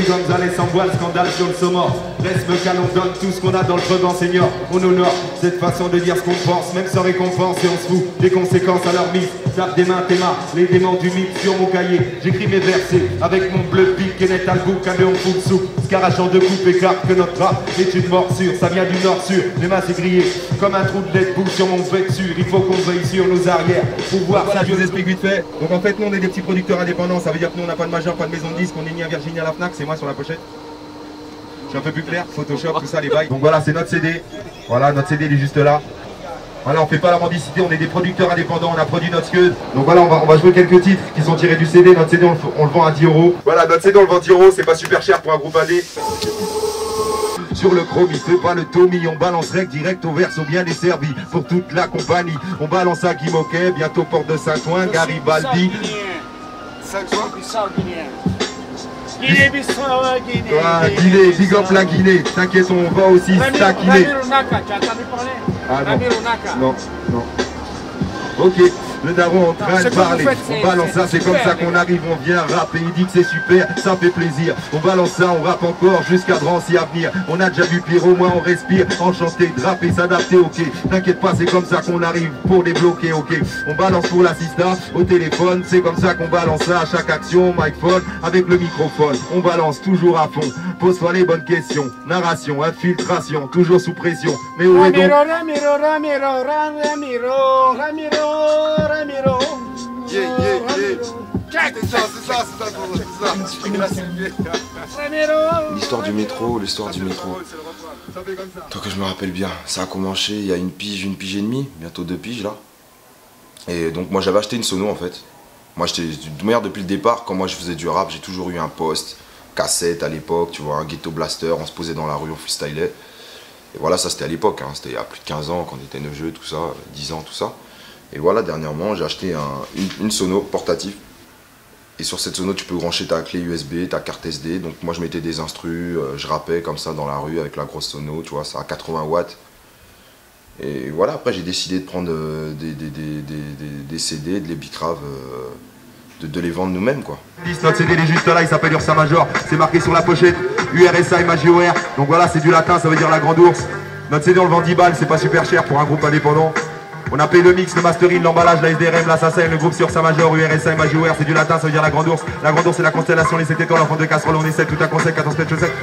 Puis Gonzalez envoie le scandale sur le saumon. Laisse me calme, on donne tout ce qu'on a dans le creux d'enseignant. On honore cette façon de dire ce qu'on pense, même sans récompense, et on se fout des conséquences à leur mise. Tape des mains, tes mains, les démons du mythe sur mon cahier. J'écris mes versets avec mon bleu pic, Kenneth Albouk, cadet on fout le sou. Scarachant de coupe écarte que notre rap est une morsure. Ça vient du nord sûr, les mains c'est grillé comme un trou de lait de boue sur mon vêture. Il faut qu'on veille sur nos arrières pour voir ça. Je vous explique vite fait. Donc en fait nous on est des petits producteurs indépendants. Ça veut dire que nous on n'a pas de major, pas de maison de disque. On est ni à Virginie à la Fnac, c'est moi sur la pochette. Je suis un peu plus clair, Photoshop, tout ça les bails. Donc voilà, c'est notre CD. Voilà, notre CD il est juste là. Voilà, on fait pas la mendicité, on est des producteurs indépendants, on a produit notre sked. Donc voilà, on va jouer quelques titres qui sont tirés du CD. Notre CD on le vend à 10 €. Voilà, notre CD on le vend 10 €, c'est pas super cher pour un groupe AD. Sur le chrome, il fait pas le Tommy, on balance rec direct au verso bien desservi pour toute la compagnie. On balance à Guy Moquet, bientôt porte de Saint-Ouen, Garibaldi. Guinée, big up la Guinée, t'inquiète, on va aussi taquiner. Ah non, non. Ok, le daron en train de parler. On balance ça, c'est comme ça qu'on arrive, on vient rapper. Il dit que c'est super, ça fait plaisir. On balance ça, on rappe encore jusqu'à Drancy à venir. On a déjà vu pire, au moins on respire. Enchanté, draper, s'adapter, ok. T'inquiète pas, c'est comme ça qu'on arrive pour débloquer, ok. On balance pour l'assistant au téléphone, c'est comme ça qu'on balance ça à chaque action. Microphone avec le microphone, on balance toujours à fond. Pose-toi les bonnes questions. Narration, infiltration, toujours sous pression. Mais où est donc L'histoire du métro, Tant que je me rappelle bien, ça a commencé il y a une pige et demie, bientôt 2 piges là. Et donc moi j'avais acheté une sono en fait. Moi j'étais de meilleur depuis le départ. Quand moi je faisais du rap, j'ai toujours eu un poste, cassette à l'époque, tu vois, un ghetto blaster, on se posait dans la rue, on freestylait. Et voilà, ça c'était à l'époque, hein. C'était il y a plus de 15 ans quand on était neufs, tout ça, 10 ans, tout ça. Et voilà, dernièrement, j'ai acheté une sono portative. Et sur cette sono, tu peux brancher ta clé USB, ta carte SD. Donc moi, je mettais des instrus, je rappais comme ça dans la rue avec la grosse sono, tu vois, ça a 80 watts. Et voilà, après, j'ai décidé de prendre des CD, de les bicraves, de les vendre nous-mêmes, quoi. Notre CD, il est juste là, il s'appelle Ursa Major. C'est marqué sur la pochette, URSA et Major. Donc voilà, c'est du latin, ça veut dire la grande ours. Notre CD, on le vend 10 balles, c'est pas super cher pour un groupe indépendant. On a payé le mix, le mastering, l'emballage, la SDRM, l'assassin, le groupe sur Ursa Major, URSA et Major. C'est du latin, ça veut dire la grande ours. La grande ours, c'est la constellation, les 7 étoiles, l'enfant de casserole, on essaie tout à conseil, 14 pètes chaussettes.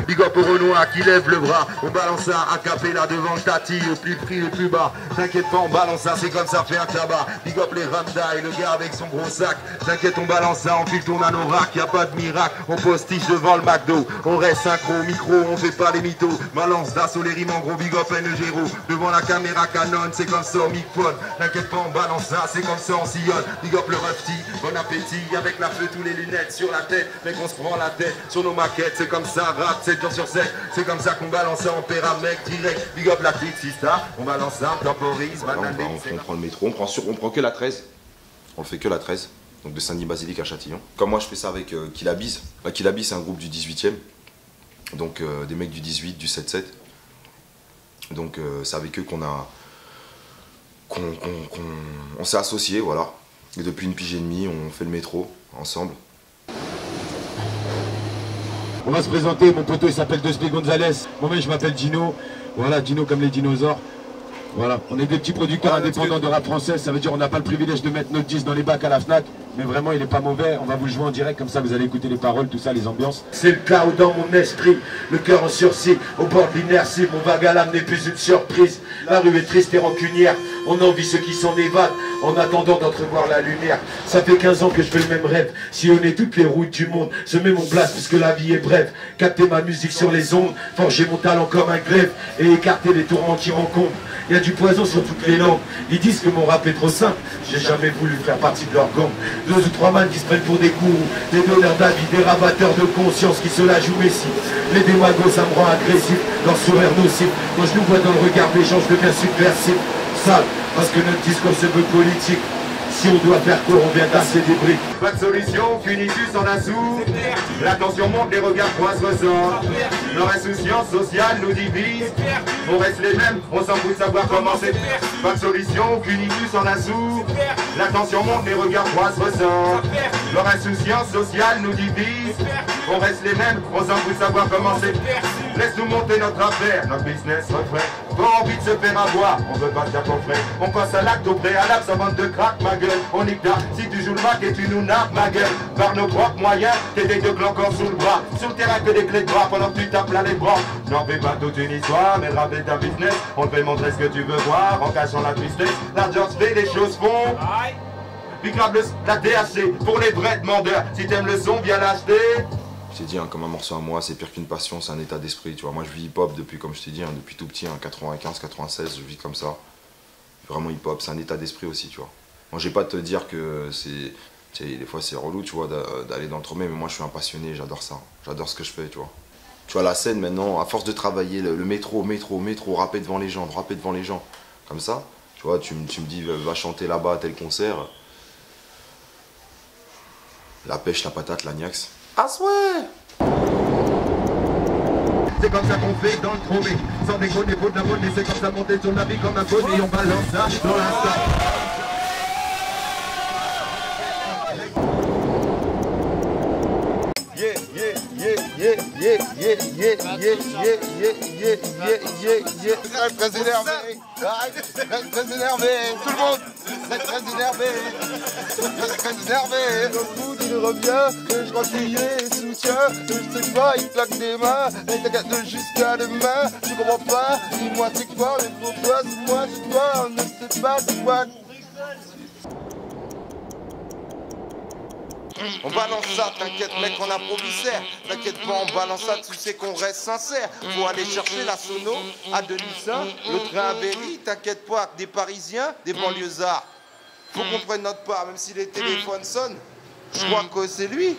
Big up au Renoir qui lève le bras. On balance ça à capella devant le tati, au plus prix, le plus bas. T'inquiète pas, on balance ça, c'est comme ça, fait un tabac. Big up les Ramda et le gars avec son gros sac. T'inquiète, on balance ça, on file ton anorak, y a pas de miracle. On postiche devant le McDo. On reste synchro, micro, on fait pas les mythos. Balance d'assaut, les rimes en gros, big up NGero. Devant la caméra Canon, c'est comme ça, au microphone. T'inquiète pas, on balance ça, c'est comme ça, on sillonne. Big up le Rufty, bon appétit. Avec la feu, tous les lunettes sur la tête. Mec, on se prend la tête sur nos maquettes, c'est comme ça, rap, 7 jours sur 7. C'est comme ça qu'on balance ça, on paiera mec direct. Big up la clique, sista, on balance ça, on temporise. Voilà, on prend le métro, on prend que la 13. On le fait que la 13, donc de Saint-Denis-Basilique à Châtillon. Comme moi je fais ça avec Kilabiz. Kilabiz c'est un groupe du 18e. Donc des mecs du 18, du 7-7. Donc c'est avec eux qu'on s'est associés, voilà. Et depuis une pige et demie, on fait le métro ensemble. On va se présenter, mon poteau il s'appelle Dusty Gonzalez, moi-même je m'appelle Gino, voilà, Gino comme les dinosaures. Voilà, on est des petits producteurs indépendants de rap français, ça veut dire on n'a pas le privilège de mettre notre disque dans les bacs à la Fnac, mais vraiment il est pas mauvais, on va vous le jouer en direct, comme ça vous allez écouter les paroles, tout ça, les ambiances. C'est le chaos dans mon esprit, le cœur en sursis, au bord de l'inertie, mon vague à l'âme n'est plus une surprise. La rue est triste et rancunière, on envie ceux qui s'en évadent, en attendant d'entrevoir la lumière. Ça fait 15 ans que je fais le même rêve, sillonner toutes les routes du monde, semer mon blast puisque la vie est brève, capter ma musique sur les ondes, forger mon talent comme un glaive, et écarter les tourments qui m'encombrent. Il y a du poison sur toutes les langues. Ils disent que mon rap est trop simple. J'ai jamais voulu faire partie de leur gang. 2 ou 3 man qui se prennent pour des gourous, des donneurs d'avis, des rabatteurs de conscience qui se la jouent messie. Les démagos, ça me rend agressif, leur sourire nocif. Quand je nous vois dans le regard des gens, je deviens subversif. Sale, parce que notre discours se veut politique. Si on doit faire court, on vient tasser des briques. Pas de solution, qu'une issue s'en assout. La tension monte, les regards froids se ressentent. Leur insouciance sociale nous divise. On reste les mêmes, on s'en fout de savoir comment c'est. Pas de solution, qu'une issue s'en assout. La tension monte, les regards froids se ressentent. Leur insouciance sociale nous divise. On reste les mêmes, on s'en fout de savoir comment c'est. Laisse-nous monter notre affaire, notre business refrain. Pas envie de se faire avoir, on veut pas se faire coffrer. On passe à l'acte au préalable, ça vente de crack ma gueule. On nique ta, si tu joues le mac et tu nous nappes ma gueule. Par nos propres moyens, t'es des deux clans sous le bras. Sur le terrain que des clés de bras pendant que tu tapes là les bras. J'en fais pas toute une histoire, mais le rap est un business. On te fait montrer ce que tu veux voir en cachant la tristesse. L'argent se fait, les choses font. Puis grave la THC pour les vrais demandeurs. Si t'aimes le son, viens l'acheter. Je t'ai dit, hein, comme un morceau à moi, c'est pire qu'une passion, c'est un état d'esprit, tu vois. Moi, je vis hip-hop depuis, comme je t'ai dit, hein, depuis tout petit, hein, 95, 96, je vis comme ça. Vraiment hip-hop, c'est un état d'esprit aussi, tu vois. Moi, j'ai pas à te dire que c'est... Tu sais, des fois, c'est relou, tu vois, d'aller dans le tromé, mais moi, je suis un passionné, j'adore ça. J'adore ce que je fais, tu vois. Tu vois, la scène, maintenant, à force de travailler, le métro, rapper devant les gens, comme ça, tu vois, tu me dis, va chanter là-bas à tel concert. La pêche, la patate, l'agnax. Ah ouais. C'est comme ça qu'on fait dans le tromé. Sans déconner, faut de la monnaie. C'est comme ça monter sur la vie comme un poney. On balance ça dans la salle. Très énervé. Très énervé. Tout le monde. Très énervé. Très énervé. Le coup, il revient. Je crois qu'il est soutien. Je sais pas, il claque des mains. Et t'inquiète jusqu'à demain. Je comprends pas. Dis-moi c'est quoi. Mais pourquoi c'est moi, c'est toi. On ne sait pas c'est quoi. On balance ça, t'inquiète mec, on improvise. T'inquiète pas, on balance ça, tu sais qu'on reste sincère. Faut aller chercher la sono à Denisson, le train à Berry. T'inquiète pas, des Parisiens, des banlieusards. Faut qu'on prenne notre part, même si les téléphones sonnent. Je crois que c'est lui.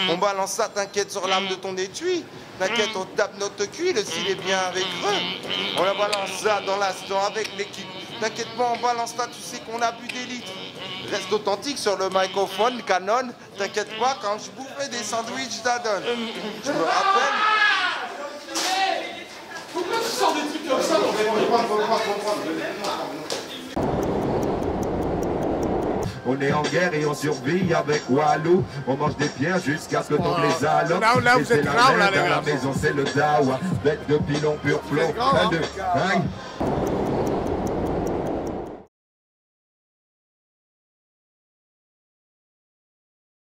On balance ça, t'inquiète sur l'âme de ton étui. T'inquiète, on tape notre cuit, le style est bien avec eux. On la balance ça dans l'instant avec l'équipe. T'inquiète pas, on balance ça, tu sais qu'on a bu des litres. Reste authentique sur le microphone, Canon. T'inquiète pas, quand je bouffais des sandwichs d'Adon. Je me rappelle. Pourquoi tu sors des trucs comme ça? On est en guerre et on survit avec Walou. On mange des pierres jusqu'à ce que tombent les allocs. Là, vous êtes grave, là, les gars. La maison, c'est le dawa. Bête de pilon pur flow. 1, 2, 1.